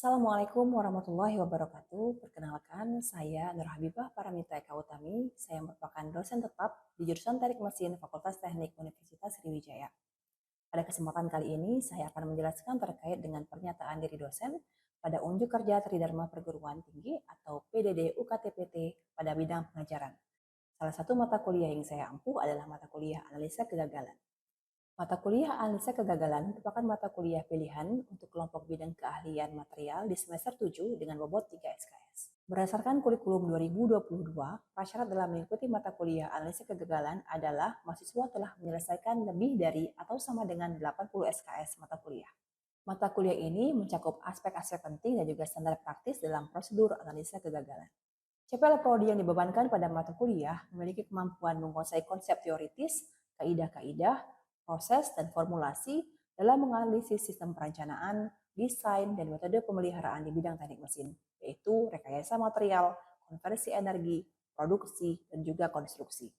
Assalamualaikum warahmatullahi wabarakatuh. Perkenalkan, saya Nur Habibah Paramita Eka Utami. Saya merupakan dosen tetap di jurusan Teknik Mesin Fakultas Teknik Universitas Sriwijaya. Pada kesempatan kali ini, saya akan menjelaskan terkait dengan pernyataan diri dosen pada Unjuk Kerja Tridharma Perguruan Tinggi atau PDD UKTPT pada bidang pengajaran. Salah satu mata kuliah yang saya ampuh adalah mata kuliah analisa kegagalan. Mata kuliah analisa kegagalan merupakan mata kuliah pilihan untuk kelompok bidang keahlian material di semester 7 dengan bobot 3 SKS. Berdasarkan kurikulum 2022, prasyarat dalam mengikuti mata kuliah analisa kegagalan adalah mahasiswa telah menyelesaikan lebih dari atau sama dengan 80 SKS mata kuliah. Mata kuliah ini mencakup aspek-aspek penting dan juga standar praktis dalam prosedur analisa kegagalan. CPL Prodi yang dibebankan pada mata kuliah memiliki kemampuan menguasai konsep teoritis, kaidah-kaidah, proses, dan formulasi dalam menganalisis sistem perencanaan, desain, dan metode pemeliharaan di bidang teknik mesin, yaitu rekayasa material, konversi energi, produksi, dan juga konstruksi.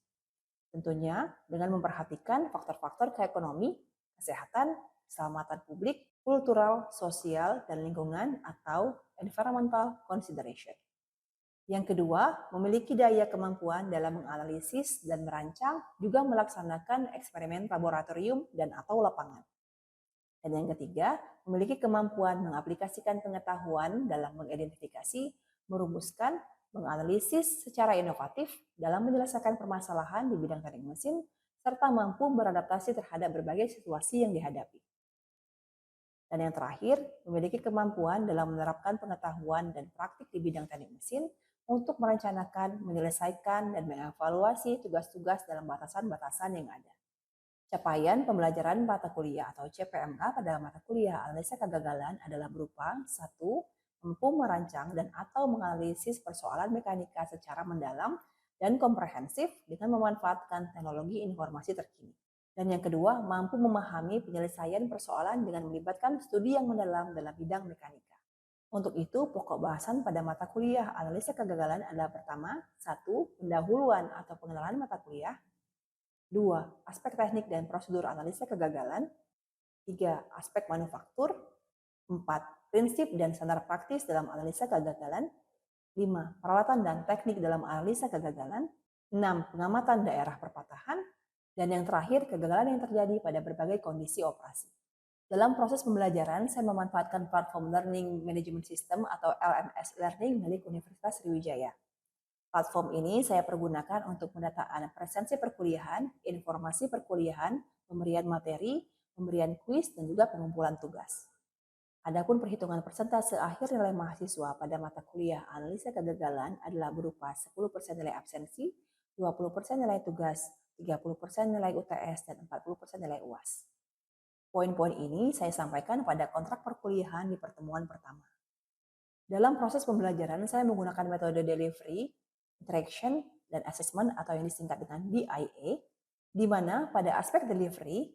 Tentunya dengan memperhatikan faktor-faktor keekonomi, kesehatan, keselamatan publik, kultural, sosial, dan lingkungan atau environmental consideration. Yang kedua, memiliki daya kemampuan dalam menganalisis dan merancang, juga melaksanakan eksperimen laboratorium dan atau lapangan. Dan yang ketiga, memiliki kemampuan mengaplikasikan pengetahuan dalam mengidentifikasi, merumuskan, menganalisis secara inovatif dalam menyelesaikan permasalahan di bidang teknik mesin, serta mampu beradaptasi terhadap berbagai situasi yang dihadapi. Dan yang terakhir, memiliki kemampuan dalam menerapkan pengetahuan dan praktik di bidang teknik mesin untuk merencanakan, menyelesaikan, dan mengevaluasi tugas-tugas dalam batasan-batasan yang ada. Capaian pembelajaran mata kuliah atau CPMK pada mata kuliah analisa kegagalan adalah berupa 1. Mampu merancang dan atau menganalisis persoalan mekanika secara mendalam dan komprehensif dengan memanfaatkan teknologi informasi terkini. Dan yang kedua, mampu memahami penyelesaian persoalan dengan melibatkan studi yang mendalam dalam bidang mekanika. Untuk itu, pokok bahasan pada mata kuliah analisa kegagalan adalah pertama, 1. Pendahuluan atau pengenalan mata kuliah. 2. Aspek teknik dan prosedur analisa kegagalan. 3. Aspek manufaktur. 4. Prinsip dan standar praktis dalam analisa kegagalan. 5. Peralatan dan teknik dalam analisa kegagalan. 6. Pengamatan daerah perpatahan. Dan yang terakhir, kegagalan yang terjadi pada berbagai kondisi operasi. Dalam proses pembelajaran, saya memanfaatkan platform Learning Management System atau LMS Learning milik Universitas Sriwijaya. Platform ini saya pergunakan untuk pendataan presensi perkuliahan, informasi perkuliahan, pemberian materi, pemberian kuis, dan juga pengumpulan tugas. Adapun perhitungan persentase akhir nilai mahasiswa pada mata kuliah analisa kegagalan adalah berupa 10% nilai absensi, 20% nilai tugas, 30% nilai UTS, dan 40% nilai UAS. Poin-poin ini saya sampaikan pada kontrak perkuliahan di pertemuan pertama. Dalam proses pembelajaran, saya menggunakan metode delivery, interaction, dan assessment atau yang disingkat dengan DIA, di mana pada aspek delivery,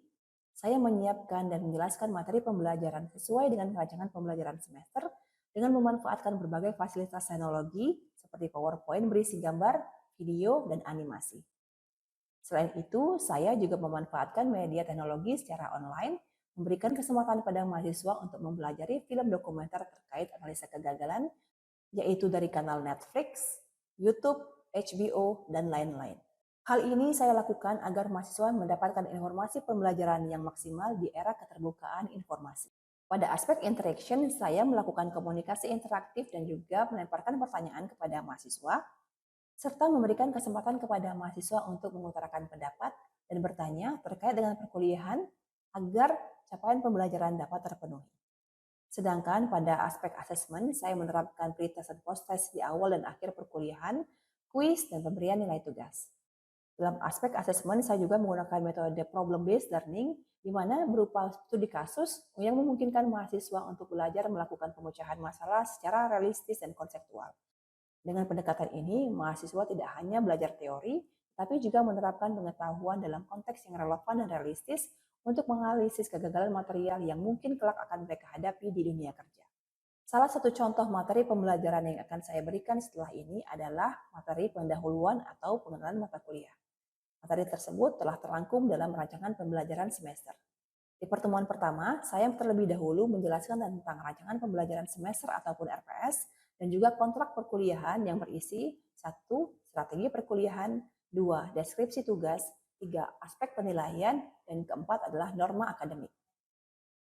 saya menyiapkan dan menjelaskan materi pembelajaran sesuai dengan rancangan pembelajaran semester dengan memanfaatkan berbagai fasilitas teknologi seperti PowerPoint berisi gambar, video, dan animasi. Selain itu, saya juga memanfaatkan media teknologi secara online, memberikan kesempatan pada mahasiswa untuk mempelajari film dokumenter terkait analisa kegagalan, yaitu dari kanal Netflix, YouTube, HBO, dan lain-lain. Hal ini saya lakukan agar mahasiswa mendapatkan informasi pembelajaran yang maksimal di era keterbukaan informasi. Pada aspek interaction, saya melakukan komunikasi interaktif dan juga melemparkan pertanyaan kepada mahasiswa, serta memberikan kesempatan kepada mahasiswa untuk mengutarakan pendapat dan bertanya terkait dengan perkuliahan agar capaian pembelajaran dapat terpenuhi. Sedangkan pada aspek asesmen, saya menerapkan pre-test dan post-test di awal dan akhir perkuliahan, kuis, dan pemberian nilai tugas. Dalam aspek asesmen, saya juga menggunakan metode problem-based learning, di mana berupa studi kasus yang memungkinkan mahasiswa untuk belajar melakukan pemecahan masalah secara realistis dan konseptual. Dengan pendekatan ini, mahasiswa tidak hanya belajar teori, tapi juga menerapkan pengetahuan dalam konteks yang relevan dan realistis untuk menganalisis kegagalan material yang mungkin kelak akan mereka hadapi di dunia kerja. Salah satu contoh materi pembelajaran yang akan saya berikan setelah ini adalah materi pendahuluan atau pengenalan mata kuliah. Materi tersebut telah terangkum dalam rancangan pembelajaran semester. Di pertemuan pertama, saya terlebih dahulu menjelaskan tentang rancangan pembelajaran semester ataupun RPS dan juga kontrak perkuliahan yang berisi 1. Strategi perkuliahan, 2. Deskripsi tugas, 3. Aspek penilaian, dan keempat adalah norma akademik.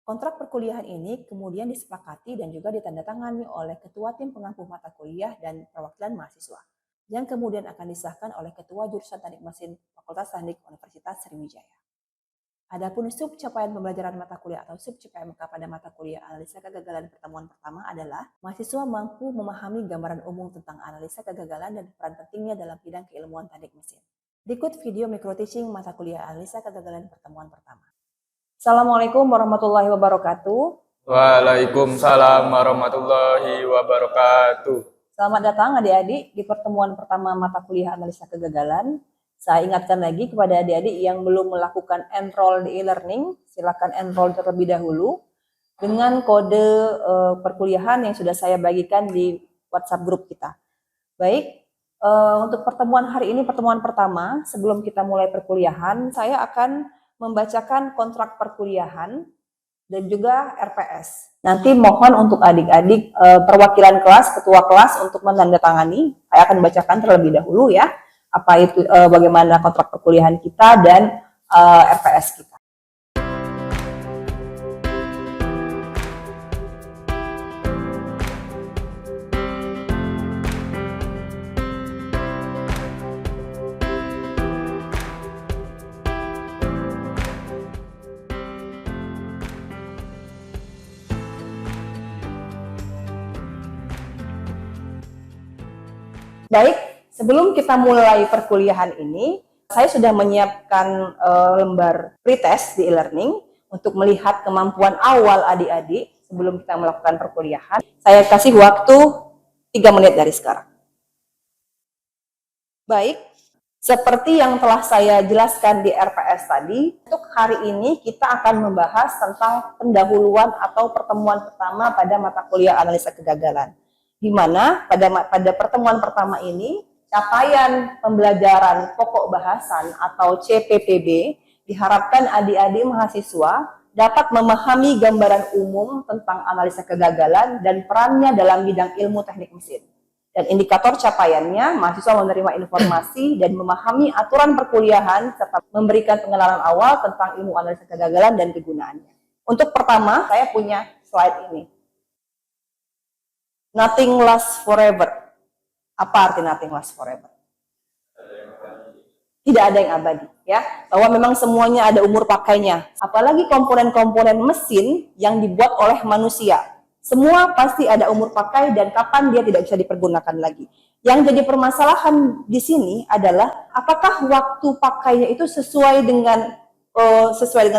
Kontrak perkuliahan ini kemudian disepakati dan juga ditandatangani oleh Ketua Tim Pengampu Mata Kuliah dan Perwakilan Mahasiswa, yang kemudian akan disahkan oleh Ketua Jurusan Teknik Mesin Fakultas Teknik Universitas Sriwijaya. Adapun sub capaian pembelajaran mata kuliah atau sub CPMK pada mata kuliah analisa kegagalan pertemuan pertama adalah mahasiswa mampu memahami gambaran umum tentang analisa kegagalan dan peran pentingnya dalam bidang keilmuan teknik mesin. Berikut video micro teaching mata kuliah analisa kegagalan pertemuan pertama. Assalamualaikum warahmatullahi wabarakatuh. Waalaikumsalam warahmatullahi wabarakatuh. Selamat datang adik-adik di pertemuan pertama mata kuliah analisa kegagalan. Saya ingatkan lagi kepada adik-adik yang belum melakukan enroll di e-learning, silakan enroll terlebih dahulu dengan kode perkuliahan yang sudah saya bagikan di WhatsApp grup kita. Baik, untuk pertemuan hari ini, pertemuan pertama, sebelum kita mulai perkuliahan, saya akan membacakan kontrak perkuliahan dan juga RPS. Nanti mohon untuk adik-adik perwakilan kelas, ketua kelas untuk menandatangani. Saya akan bacakan terlebih dahulu ya. Apa itu bagaimana kontrak perkuliahan kita dan RPS kita. Baik, sebelum kita mulai perkuliahan ini, saya sudah menyiapkan lembar pretest di e-learning untuk melihat kemampuan awal adik-adik sebelum kita melakukan perkuliahan. Saya kasih waktu 3 menit dari sekarang. Baik, seperti yang telah saya jelaskan di RPS tadi, untuk hari ini kita akan membahas tentang pendahuluan atau pertemuan pertama pada mata kuliah analisa kegagalan. Di mana pada pertemuan pertama ini, capaian pembelajaran pokok bahasan atau CPPB diharapkan adik-adik mahasiswa dapat memahami gambaran umum tentang analisa kegagalan dan perannya dalam bidang ilmu teknik mesin. Dan indikator capaiannya, mahasiswa menerima informasi dan memahami aturan perkuliahan serta memberikan pengenalan awal tentang ilmu analisa kegagalan dan kegunaannya. Untuk pertama, saya punya slide ini. Nothing lasts forever. Apa arti nothing lasts forever? Tidak ada yang abadi, ya. Bahwa memang semuanya ada umur pakainya. Apalagi komponen-komponen mesin yang dibuat oleh manusia. Semua pasti ada umur pakai dan kapan dia tidak bisa dipergunakan lagi. Yang jadi permasalahan di sini adalah apakah waktu pakainya itu sesuai dengan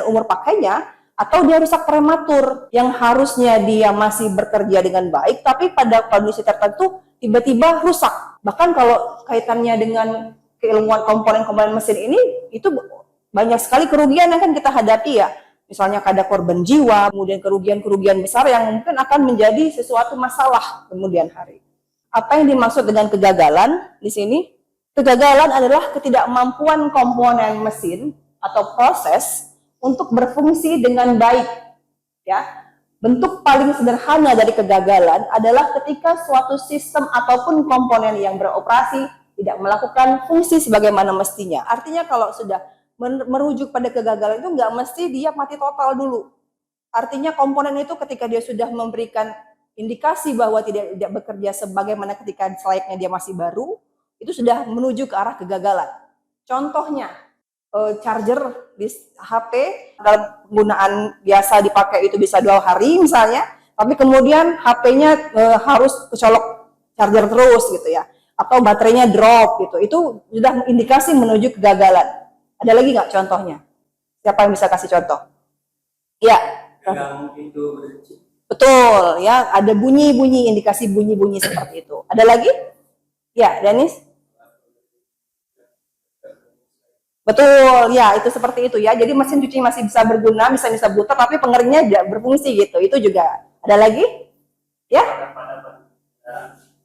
umur pakainya, atau dia rusak prematur yang harusnya dia masih bekerja dengan baik, tapi pada kondisi tertentu tiba-tiba rusak. Bahkan kalau kaitannya dengan keilmuan komponen-komponen mesin ini, itu banyak sekali kerugian yang akan kita hadapi ya. Misalnya ada korban jiwa, kemudian kerugian-kerugian besar yang mungkin akan menjadi sesuatu masalah kemudian hari. Apa yang dimaksud dengan kegagalan di sini? Kegagalan adalah ketidakmampuan komponen mesin atau proses untuk berfungsi dengan baik. Ya, bentuk paling sederhana dari kegagalan adalah ketika suatu sistem ataupun komponen yang beroperasi tidak melakukan fungsi sebagaimana mestinya. Artinya kalau sudah merujuk pada kegagalan itu nggak mesti dia mati total dulu. Artinya komponen itu ketika dia sudah memberikan indikasi bahwa tidak bekerja sebagaimana ketika selayaknya dia masih baru, itu sudah menuju ke arah kegagalan. Contohnya, charger di HP dalam penggunaan biasa dipakai itu bisa 2 hari misalnya, tapi kemudian HP-nya harus kecolok charger terus gitu ya, atau baterainya drop gitu, itu sudah indikasi menuju kegagalan. Ada lagi nggak contohnya? Siapa yang bisa kasih contoh? Ya. Betul ya, ada bunyi-bunyi, indikasi bunyi-bunyi seperti itu. Ada lagi? Ya, Dennis? Betul, ya itu seperti itu ya. Jadi mesin cuci masih bisa berguna, bisa putar, tapi pengeringnya tidak berfungsi gitu. Itu juga. Ada lagi? Ya?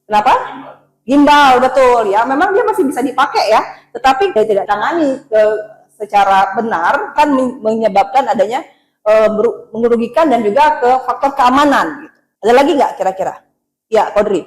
Kenapa? Gimbal, betul ya. Memang dia masih bisa dipakai ya, tetapi dia tidak tangani secara benar kan menyebabkan adanya merugikan dan juga ke faktor keamanan. Gitu. Ada lagi nggak kira-kira? Ya, Kodri.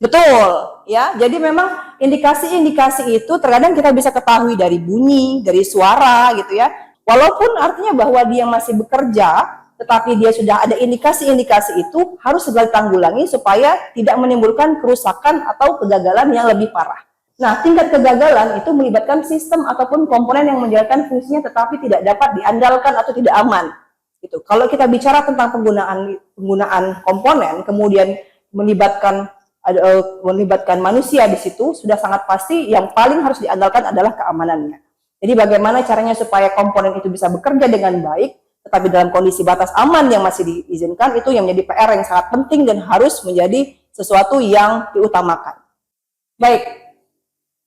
Betul, ya. Jadi memang indikasi-indikasi itu terkadang kita bisa ketahui dari bunyi, dari suara, gitu ya. Walaupun artinya bahwa dia masih bekerja, tetapi dia sudah ada indikasi-indikasi itu harus segera ditanggulangi supaya tidak menimbulkan kerusakan atau kegagalan yang lebih parah. Nah, tingkat kegagalan itu melibatkan sistem ataupun komponen yang menjalankan fungsinya tetapi tidak dapat diandalkan atau tidak aman. Gitu. Kalau kita bicara tentang penggunaan komponen, kemudian melibatkan manusia di situ, sudah sangat pasti yang paling harus diandalkan adalah keamanannya. Jadi bagaimana caranya supaya komponen itu bisa bekerja dengan baik, tetapi dalam kondisi batas aman yang masih diizinkan, itu yang menjadi PR yang sangat penting dan harus menjadi sesuatu yang diutamakan. Baik,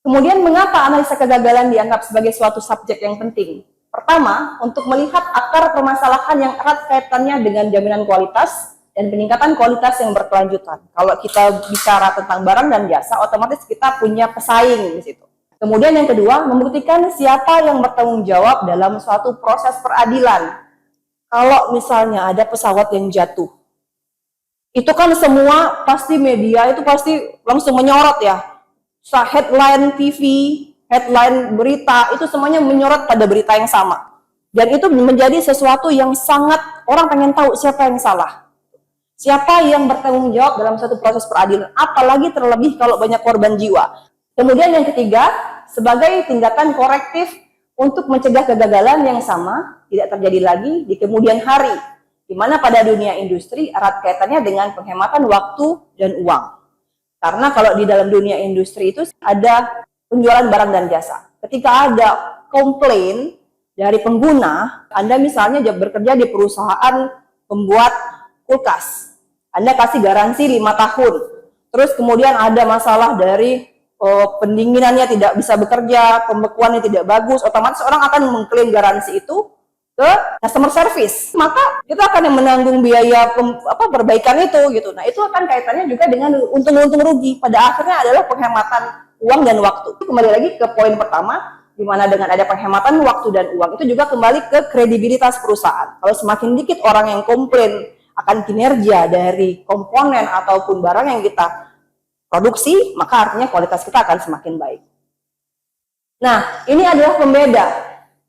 kemudian mengapa analisa kegagalan dianggap sebagai suatu subjek yang penting? Pertama, untuk melihat akar permasalahan yang erat kaitannya dengan jaminan kualitas dan peningkatan kualitas yang berkelanjutan. Kalau kita bicara tentang barang dan jasa, otomatis kita punya pesaing di situ. Kemudian yang kedua, membuktikan siapa yang bertanggung jawab dalam suatu proses peradilan. Kalau misalnya ada pesawat yang jatuh, itu kan semua pasti media itu pasti langsung menyorot ya. Headline TV, headline berita, itu semuanya menyorot pada berita yang sama. Dan itu menjadi sesuatu yang sangat orang pengen tahu siapa yang salah. Siapa yang bertanggung jawab dalam satu proses peradilan, apalagi terlebih kalau banyak korban jiwa. Kemudian yang ketiga, sebagai tindakan korektif untuk mencegah kegagalan yang sama tidak terjadi lagi di kemudian hari, di mana pada dunia industri erat kaitannya dengan penghematan waktu dan uang. Karena kalau di dalam dunia industri itu ada penjualan barang dan jasa. Ketika ada komplain dari pengguna, Anda misalnya bekerja di perusahaan pembuat kulkas, Anda kasih garansi 5 tahun, terus kemudian ada masalah dari pendinginannya tidak bisa bekerja, pembekuannya tidak bagus, otomatis orang akan mengklaim garansi itu ke customer service, maka kita akan yang menanggung biaya perbaikan itu gitu. Nah, itu akan kaitannya juga dengan untung-untung rugi. Pada akhirnya adalah penghematan uang dan waktu. Kembali lagi ke poin pertama, di mana dengan ada penghematan waktu dan uang itu juga kembali ke kredibilitas perusahaan. Kalau semakin dikit orang yang komplain akan kinerja dari komponen ataupun barang yang kita produksi, maka artinya kualitas kita akan semakin baik. Nah, ini adalah pembeda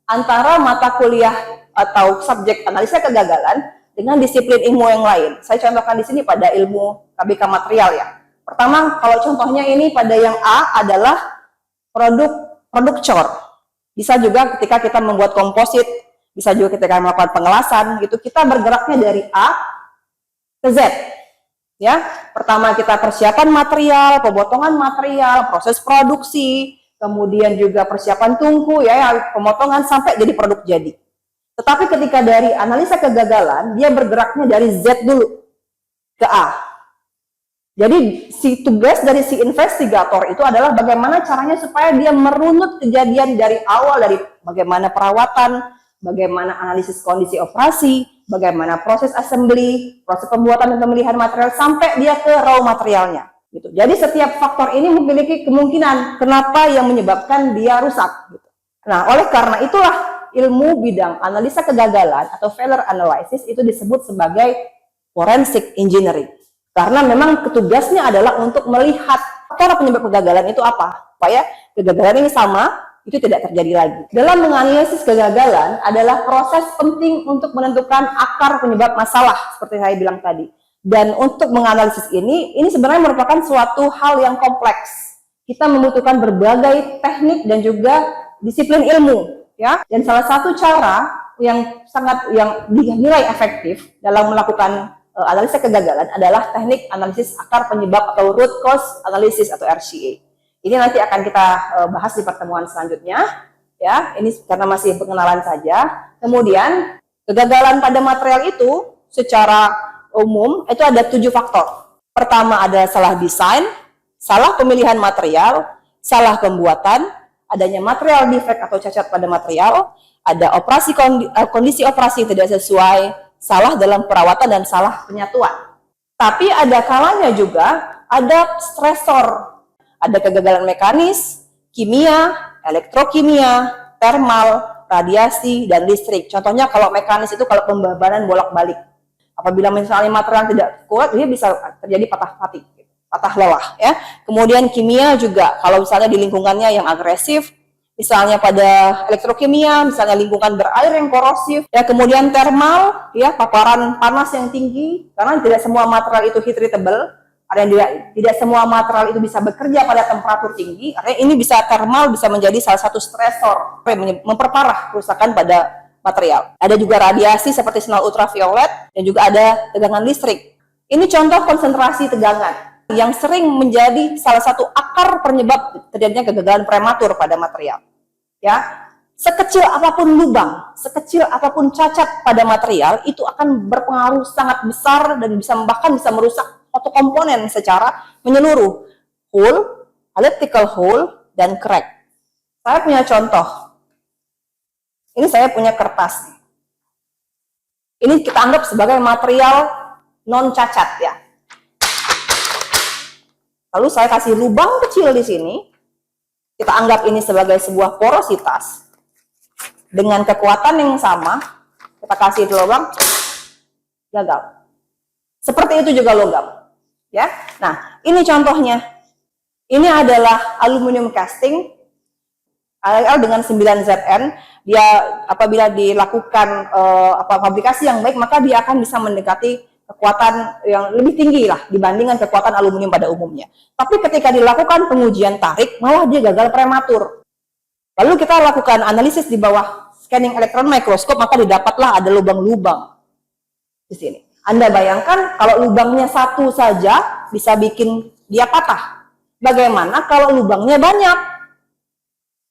antara mata kuliah atau subjek analisa kegagalan dengan disiplin ilmu yang lain. Saya contohkan di sini pada ilmu KBK material ya. Pertama, kalau contohnya ini pada yang A adalah produk cor. Bisa juga ketika kita membuat komposit, bisa juga ketika melakukan pengelasan, gitu kita bergeraknya dari A ke Z. Ya, pertama kita persiapan material, pemotongan material, proses produksi, kemudian juga persiapan tungku ya, pemotongan sampai jadi produk jadi. Tetapi ketika dari analisa kegagalan, dia bergeraknya dari Z dulu ke A. Jadi si tugas dari si investigator itu adalah bagaimana caranya supaya dia merunut kejadian dari awal, dari bagaimana perawatan, bagaimana analisis kondisi operasi, bagaimana proses assembly, proses pembuatan dan pemilihan material sampai dia ke raw materialnya. Gitu. Jadi setiap faktor ini memiliki kemungkinan kenapa yang menyebabkan dia rusak. Gitu. Nah, oleh karena itulah ilmu bidang analisa kegagalan atau failure analysis itu disebut sebagai forensic engineering. Karena memang tugasnya adalah untuk melihat faktor penyebab kegagalan itu apa, supaya kegagalan ini sama, itu tidak terjadi lagi. Dalam menganalisis kegagalan adalah proses penting untuk menentukan akar penyebab masalah, seperti saya bilang tadi. Dan untuk menganalisis ini sebenarnya merupakan suatu hal yang kompleks. Kita membutuhkan berbagai teknik dan juga disiplin ilmu, ya. Dan salah satu cara yang dinilai efektif dalam melakukan analisa kegagalan adalah teknik analisis akar penyebab atau root cause analysis atau RCA. Ini nanti akan kita bahas di pertemuan selanjutnya, ya. Ini karena masih pengenalan saja. Kemudian kegagalan pada material itu secara umum itu ada 7 faktor. Pertama ada salah desain, salah pemilihan material, salah pembuatan, adanya material defect atau cacat pada material, ada kondisi operasi yang tidak sesuai, salah dalam perawatan dan salah penyatuan. Tapi ada kalanya juga ada stresor. Ada kegagalan mekanis, kimia, elektrokimia, thermal, radiasi, dan listrik. Contohnya kalau mekanis itu kalau pembebanan bolak-balik. Apabila misalnya material tidak kuat, dia bisa terjadi patah hati, patah lelah. Ya. Kemudian kimia juga, kalau misalnya di lingkungannya yang agresif, misalnya pada elektrokimia, misalnya lingkungan berair yang korosif, ya kemudian thermal, ya paparan panas yang tinggi, karena tidak semua material itu heat treatable, ada yang tidak semua material itu bisa bekerja pada temperatur tinggi, artinya ini bisa thermal bisa menjadi salah satu stresor memperparah kerusakan pada material. Ada juga radiasi seperti sinar ultraviolet dan juga ada tegangan listrik. Ini contoh konsentrasi tegangan yang sering menjadi salah satu akar penyebab terjadinya kegagalan prematur pada material. Ya, sekecil apapun lubang, sekecil apapun cacat pada material itu akan berpengaruh sangat besar dan bahkan bisa merusak suatu komponen secara menyeluruh. Hole, elliptical hole, dan crack. Saya punya contoh. Ini saya punya kertas. Ini kita anggap sebagai material non cacat ya. Lalu saya kasih lubang kecil di sini. Kita anggap ini sebagai sebuah porositas. Dengan kekuatan yang sama, kita kasih di lubang, gagal. Seperti itu juga logam. Ya, nah ini contohnya. Ini adalah aluminium casting AL dengan 9Zn. Dia apabila dilakukan fabrikasi yang baik, maka dia akan bisa mendekati kekuatan yang lebih tinggi lah dibandingkan kekuatan aluminium pada umumnya. Tapi ketika dilakukan pengujian tarik, malah dia gagal prematur. Lalu kita lakukan analisis di bawah scanning elektron mikroskop, maka didapatlah ada lubang-lubang di sini. Anda bayangkan kalau lubangnya satu saja bisa bikin dia patah. Bagaimana kalau lubangnya banyak?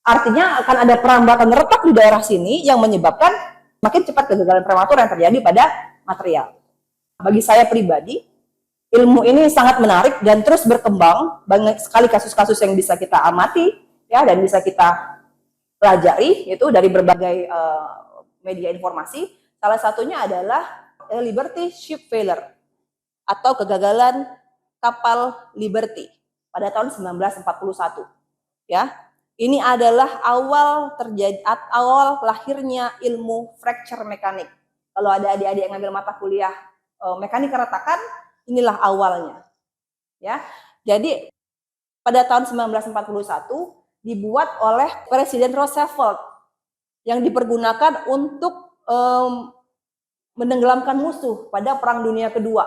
Artinya akan ada perambatan retak di daerah sini yang menyebabkan makin cepat kegagalan prematur yang terjadi pada material. Bagi saya pribadi, ilmu ini sangat menarik dan terus berkembang. Banyak sekali kasus-kasus yang bisa kita amati ya dan bisa kita pelajari itu dari berbagai media informasi. Salah satunya adalah Liberty Ship Failure atau kegagalan kapal Liberty pada tahun 1941. Ya, ini adalah awal lahirnya ilmu fracture mekanik. Kalau ada adik-adik yang ngambil mata kuliah mekanik keretakan, inilah awalnya. Ya, jadi pada tahun 1941 dibuat oleh Presiden Roosevelt yang dipergunakan untuk menenggelamkan musuh pada Perang Dunia Kedua.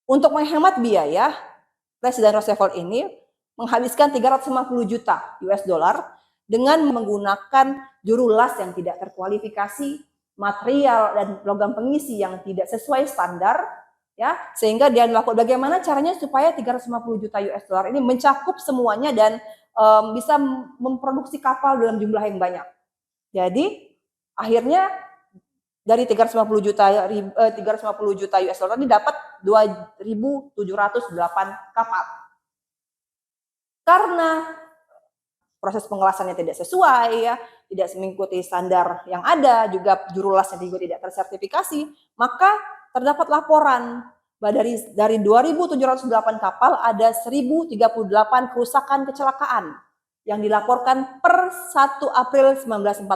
Untuk menghemat biaya, Presiden Roosevelt ini menghabiskan 350 juta US dollar dengan menggunakan juru las yang tidak terkualifikasi, material dan logam pengisi yang tidak sesuai standar, ya, sehingga dia melakukan bagaimana caranya supaya 350 juta US dollar ini mencakup semuanya dan bisa memproduksi kapal dalam jumlah yang banyak. Jadi akhirnya dari 350 juta US dollar ini dapat 2.708 kapal. Karena proses pengelasannya tidak sesuai, ya, tidak mengikuti standar yang ada, juga juru lasnya juga tidak tersertifikasi, maka terdapat laporan bahwa dari 2.708 kapal ada 1.038 kerusakan kecelakaan yang dilaporkan per 1 April 1946.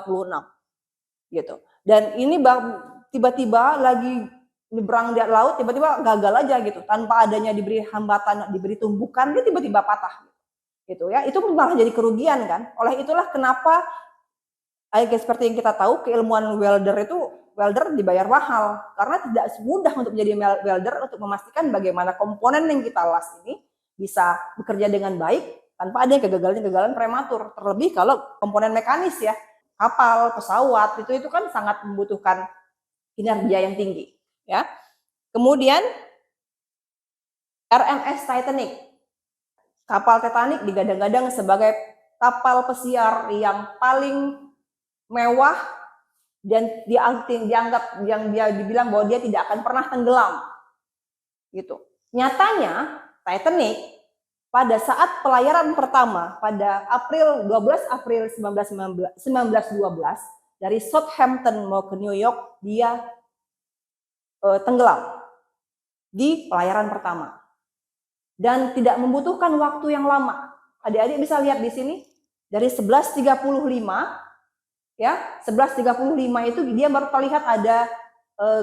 Gitu. Dan ini tiba-tiba lagi nyebrang di laut, tiba-tiba gagal aja gitu, tanpa adanya diberi hambatan, diberi tumbukan, dia tiba-tiba patah. Gitu ya, itu malah jadi kerugian kan. Oleh itulah kenapa seperti yang kita tahu keilmuan welder dibayar mahal karena tidak mudah untuk menjadi welder untuk memastikan bagaimana komponen yang kita las ini bisa bekerja dengan baik tanpa adanya kegagalan prematur. Terlebih kalau komponen mekanis ya, kapal, pesawat itu kan sangat membutuhkan kinerja yang tinggi ya. Kemudian RMS Titanic. Kapal Titanic digadang-gadang sebagai kapal pesiar yang paling mewah dan dianggap yang dia dibilang bahwa dia tidak akan pernah tenggelam. Gitu. Nyatanya Titanic pada saat pelayaran pertama pada 12 April 1912 dari Southampton mau ke New York, dia tenggelam di pelayaran pertama. Dan tidak membutuhkan waktu yang lama. Adik-adik bisa lihat di sini, dari 11.35 Ya, 11.35 itu dia baru terlihat ada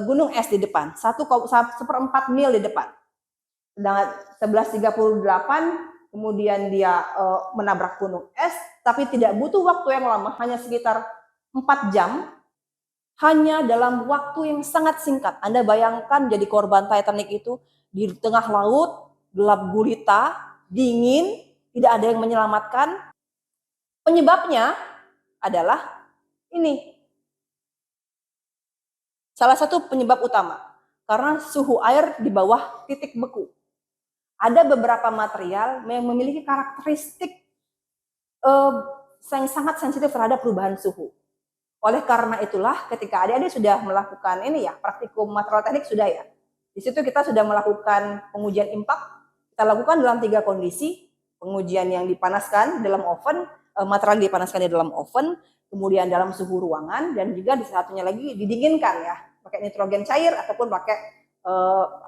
gunung es di depan, 1,4 mil di depan. Sedangkan 11.38 kemudian dia menabrak gunung es, tapi tidak butuh waktu yang lama, hanya sekitar 4 jam, hanya dalam waktu yang sangat singkat. Anda bayangkan jadi korban Titanic itu di tengah laut, gelap gulita, dingin, tidak ada yang menyelamatkan. Penyebabnya adalah ini. Salah satu penyebab utama, karena suhu air di bawah titik beku. Ada beberapa material yang memiliki karakteristik yang sangat sensitif terhadap perubahan suhu. Oleh karena itulah ketika adik-adik sudah melakukan ini ya, praktikum material teknik sudah ya. Di situ kita sudah melakukan pengujian impak. Kita lakukan dalam 3 kondisi. Pengujian yang dipanaskan dalam oven, material dipanaskan di dalam oven, kemudian dalam suhu ruangan, dan juga di satunya lagi didinginkan ya, pakai nitrogen cair ataupun pakai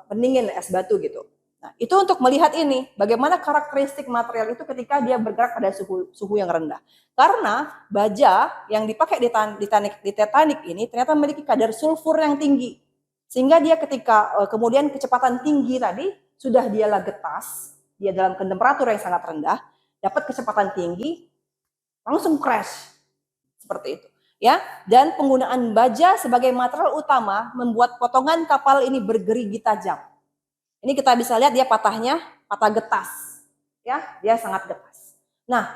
pendingin es batu gitu. Nah, itu untuk melihat ini, bagaimana karakteristik material itu ketika dia bergerak pada suhu yang rendah. Karena baja yang dipakai di Titanic ini ternyata memiliki kadar sulfur yang tinggi. Sehingga dia ketika kemudian kecepatan tinggi tadi, sudah dia getas, dia dalam temperatur yang sangat rendah, dapat kecepatan tinggi, langsung crash. Seperti itu. Ya, dan penggunaan baja sebagai material utama membuat potongan kapal ini bergerigi tajam. Ini kita bisa lihat dia patah getas. Ya, dia sangat getas. Nah,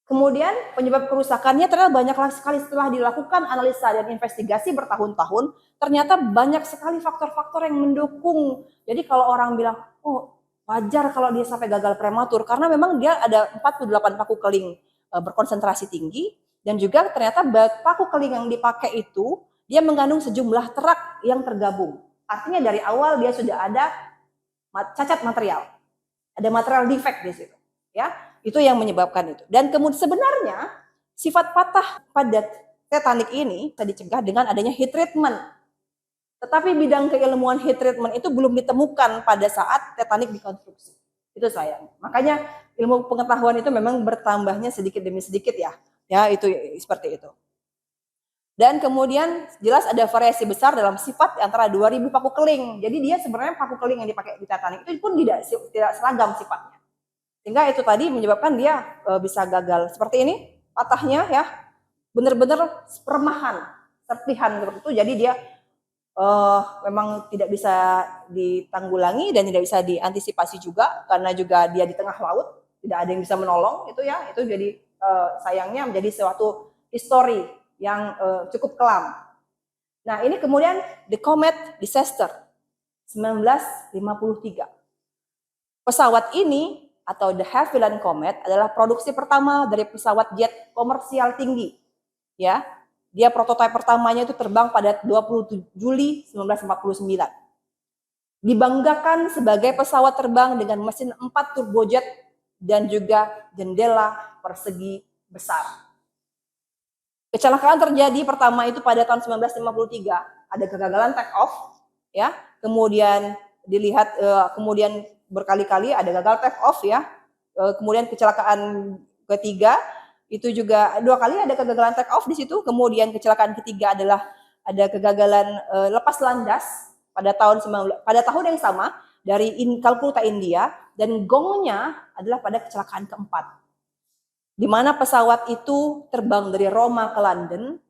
kemudian penyebab kerusakannya ternyata banyak sekali setelah dilakukan analisa dan investigasi bertahun-tahun, ternyata banyak sekali faktor-faktor yang mendukung. Jadi kalau orang bilang, oh wajar kalau dia sampai gagal prematur, karena memang dia ada 48 paku keling berkonsentrasi tinggi, dan juga ternyata paku keling yang dipakai itu, dia mengandung sejumlah terak yang tergabung. Artinya dari awal dia sudah ada cacat material, ada material defect di situ, ya. Itu yang menyebabkan itu. Dan kemudian sebenarnya sifat patah pada Titanic ini bisa dicegah dengan adanya heat treatment. Tetapi bidang keilmuan heat treatment itu belum ditemukan pada saat Titanic dikonstruksi. Itu sayang. Makanya ilmu pengetahuan itu memang bertambahnya sedikit demi sedikit ya. Ya, itu seperti itu. Dan kemudian jelas ada variasi besar dalam sifat antara 2000 paku keling. Jadi dia sebenarnya paku keling yang dipakai di Titanic itu pun tidak seragam sifatnya. Sehingga itu tadi menyebabkan dia bisa gagal. Seperti ini patahnya ya, benar-benar permahan, serpihan seperti itu. Jadi dia memang tidak bisa ditanggulangi dan tidak bisa diantisipasi juga, karena juga dia di tengah laut, tidak ada yang bisa menolong itu ya. Itu jadi sayangnya menjadi suatu histori yang cukup kelam. Nah, ini kemudian The Comet Disaster 1953. Pesawat ini atau The Havilland Comet adalah produksi pertama dari pesawat jet komersial tinggi. Ya, dia prototipe pertamanya itu terbang pada 27 Juli 1949. Dibanggakan sebagai pesawat terbang dengan mesin 4 turbojet dan juga jendela persegi besar. Kecelakaan terjadi pertama itu pada tahun 1953, ada kegagalan take off, ya. Kemudian dilihat kemudian berkali-kali ada gagal take off ya. Kemudian kecelakaan ketiga itu juga 2 kali ada kegagalan take off di situ. Kemudian kecelakaan ketiga adalah ada kegagalan lepas landas pada tahun yang sama dari Calcutta India, dan gongnya adalah pada kecelakaan keempat, di mana pesawat itu terbang dari Roma ke London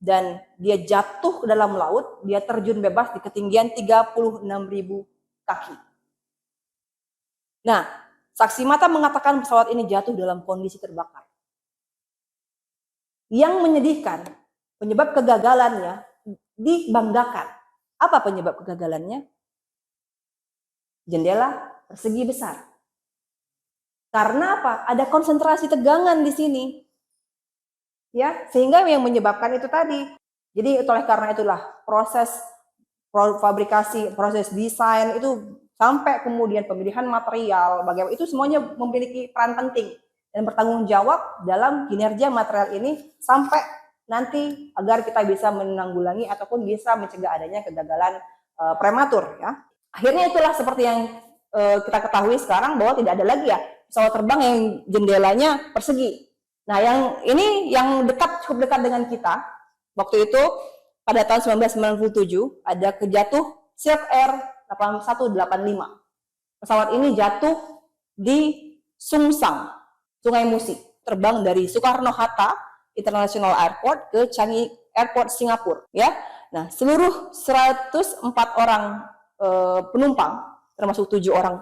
dan dia jatuh ke dalam laut, dia terjun bebas di ketinggian 36.000 kaki. Nah, saksi mata mengatakan pesawat ini jatuh dalam kondisi terbakar. Yang menyedihkan, penyebab kegagalannya dibanggakan. Apa penyebab kegagalannya? Jendela persegi besar. Karena apa? Ada konsentrasi tegangan di sini. Ya, sehingga yang menyebabkan itu tadi. Jadi oleh karena itulah proses fabrikasi, proses desain itu sampai kemudian pemilihan material, bagaimana itu semuanya memiliki peran penting dan bertanggung jawab dalam kinerja material ini sampai nanti agar kita bisa menanggulangi ataupun bisa mencegah adanya kegagalan prematur ya. Akhirnya itulah seperti yang kita ketahui sekarang bahwa tidak ada lagi ya pesawat terbang yang jendelanya persegi. Nah, yang ini yang cukup dekat dengan kita. Waktu itu pada tahun 1997 ada kejatuh Silk Air 8185. Pesawat ini jatuh di Sungsang, Sungai Musi, terbang dari Soekarno-Hatta International Airport ke Changi Airport Singapura, ya. Nah, seluruh 104 orang penumpang, termasuk 7 orang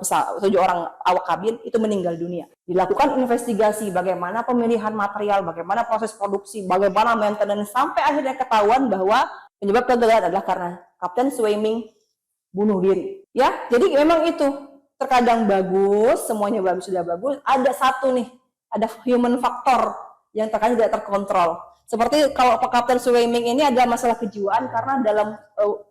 awak kabin itu meninggal dunia. Dilakukan investigasi bagaimana pemilihan material, bagaimana proses produksi, bagaimana maintenance, sampai akhirnya ketahuan bahwa penyebab kegagalan adalah karena Kapten Swimming bunuh diri. Ya, jadi memang itu terkadang bagus, semuanya sudah bagus. Ada satu nih, ada human factor yang terkadang tidak terkontrol. Seperti kalau Kapten Swimming ini ada masalah kejiwaan karena dalam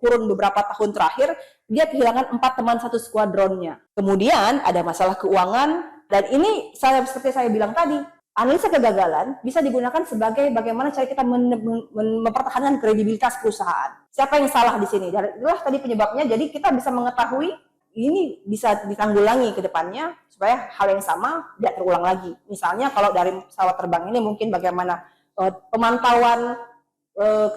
kurun beberapa tahun terakhir dia kehilangan 4 teman satu skuadronnya. Kemudian ada masalah keuangan, dan ini seperti saya bilang tadi, analisa kegagalan bisa digunakan sebagai bagaimana cara kita mempertahankan kredibilitas perusahaan. Siapa yang salah di sini? Itulah tadi penyebabnya. Jadi kita bisa mengetahui ini bisa ditanggulangi ke depannya supaya hal yang sama tidak terulang lagi. Misalnya kalau dari pesawat terbang ini mungkin bagaimana pemantauan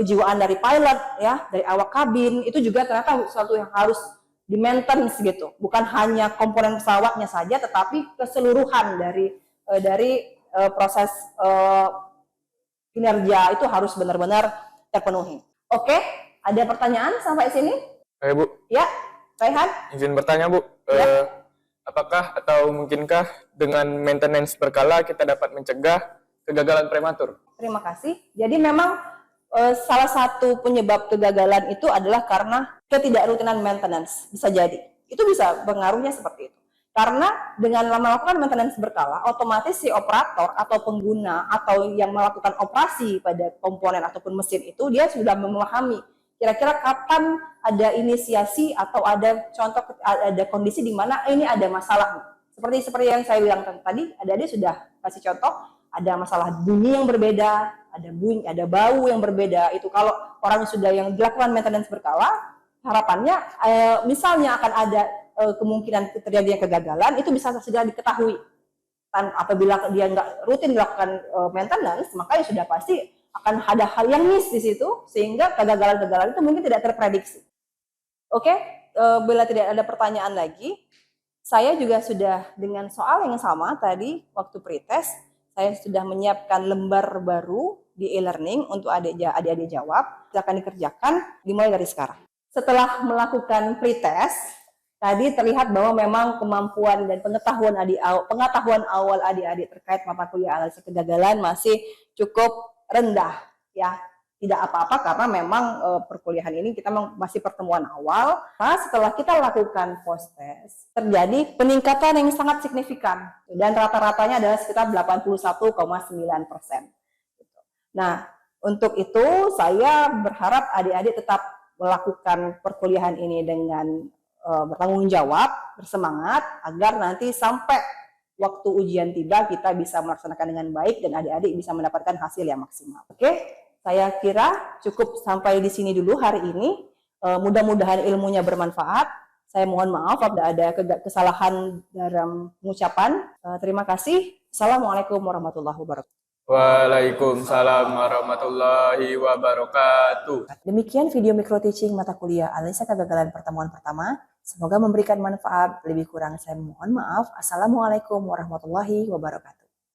kejiwaan dari pilot, ya, dari awak kabin, itu juga ternyata sesuatu yang harus di maintenance gitu. Bukan hanya komponen pesawatnya saja, tetapi keseluruhan dari proses kinerja itu harus benar-benar terpenuhi. Oke, ada pertanyaan sampai sini? Bu. Ya, Raihan? Izin bertanya, Bu. Ya. Apakah atau mungkinkah dengan maintenance berkala kita dapat mencegah kegagalan prematur? Terima kasih. Jadi memang salah satu penyebab kegagalan itu adalah karena ketidakrutinan maintenance. Bisa jadi. Itu bisa pengaruhnya seperti itu. Karena dengan melakukan maintenance berkala, otomatis si operator atau pengguna atau yang melakukan operasi pada komponen ataupun mesin itu, dia sudah memahami kira-kira kapan ada inisiasi atau ada contoh, ada kondisi di mana ini ada masalah. Seperti yang saya bilang tadi, adik-adik sudah kasih contoh, ada masalah bunyi yang berbeda, ada bau yang berbeda. Itu kalau orang sudah yang dilakukan maintenance berkala, harapannya misalnya akan ada kemungkinan terjadinya kegagalan, itu bisa segera diketahui. Dan apabila dia nggak rutin dilakukan maintenance, maka ya sudah pasti akan ada hal yang miss di situ, sehingga kegagalan-kegagalan itu mungkin tidak terprediksi. Oke, bila tidak ada pertanyaan lagi, saya juga sudah dengan soal yang sama tadi waktu pretest, saya sudah menyiapkan lembar baru di e-learning untuk adik-adik jawab. Silakan dikerjakan, dimulai dari sekarang. Setelah melakukan pretest, tadi terlihat bahwa memang kemampuan dan pengetahuan awal adik-adik terkait mata kuliah analisa kegagalan masih cukup rendah, ya. Tidak apa-apa karena memang perkuliahan ini kita masih pertemuan awal. Nah, setelah kita lakukan post test, terjadi peningkatan yang sangat signifikan dan rata-ratanya adalah sekitar 81,9%. Nah, untuk itu saya berharap adik-adik tetap melakukan perkuliahan ini dengan bertanggung jawab, bersemangat, agar nanti sampai waktu ujian tiba kita bisa melaksanakan dengan baik dan adik-adik bisa mendapatkan hasil yang maksimal. Oke, saya kira cukup sampai di sini dulu hari ini. Mudah-mudahan ilmunya bermanfaat. Saya mohon maaf apabila ada kesalahan dalam pengucapan. Terima kasih. Assalamualaikum warahmatullahi wabarakatuh. Waalaikumsalam warahmatullahi wabarakatuh. Demikian video micro teaching mata kuliah analisa kegagalan pertemuan pertama. Semoga memberikan manfaat. Lebih kurang saya mohon maaf. Assalamualaikum warahmatullahi wabarakatuh.